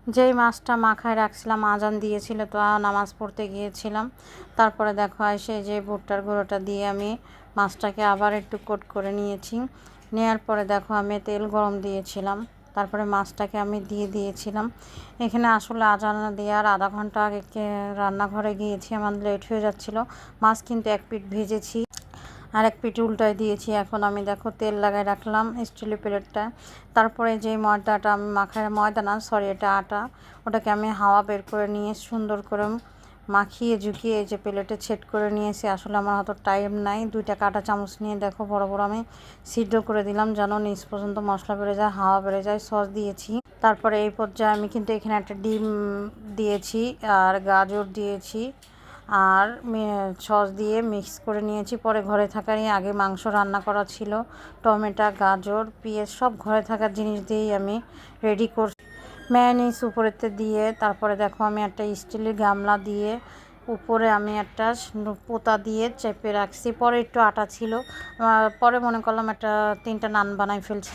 যেই মাছটা মাখায় রাখছিলাম আজান দিয়েছিল, তো নামাজ পড়তে গিয়েছিলাম। তারপরে দেখো এসে যে ভুট্টার গুঁড়োটা দিয়ে আমি মাছটাকে আবার একটু কোট করে নিয়েছি। নেওয়ার পরে দেখো আমি তেল গরম দিয়েছিলাম, তারপরে মাছটাকে আমি দিয়ে দিয়েছিলাম। এখানে আসলে আজান দেওয়ার আধা ঘন্টা আগে রান্নাঘরে গিয়েছি, আমার লেট হয়ে যাচ্ছিলো। মাছ কিন্তু এক পিঠ ভেজেছি, আর এক পিঠ উল্টায় দিয়েছি। এখন আমি দেখো তেল লাগাই রাখলাম স্টিলের প্লেটটা। তারপরে যে ময়দাটা আমি মাখায়, ময়দা না সরি এটা আটা, ওটাকে আমি হাওয়া বের করে নিয়ে সুন্দর করে মাখিয়ে ঝুঁকিয়ে এই যে প্লেটে ছেট করে নিয়েছি। আসলে আমার হয়তো টাইম নাই, 2টা কাঁটা চামচ নিয়ে দেখো বড় বড় আমি সিদ্ধ করে দিলাম যেন নিচ পর্যন্ত মশলা বেড়ে যায়, হাওয়া বেড়ে যায়। সস দিয়েছি। তারপরে এই পর্যায়ে আমি কিন্তু এখানে একটা ডিম দিয়েছি আর গাজর দিয়েছি আর সস দিয়ে মিক্স করে নিয়েছি। পরে ঘরে থাকারই আগে মাংস রান্না করা ছিল, টমেটো গাজর পেঁয়াজ সব ঘরে থাকার জিনিস দিয়েই আমি রেডি করছি। মেয়োনিজ উপরেতে দিয়ে তারপরে দেখো আমি একটা স্টিলের গামলা দিয়ে উপরে আমি একটা পোতা দিয়ে চেপে রাখছি। পরে একটু আটা ছিল, পরে মনে করলাম একটা 3টা নান বানাই ফেলছি।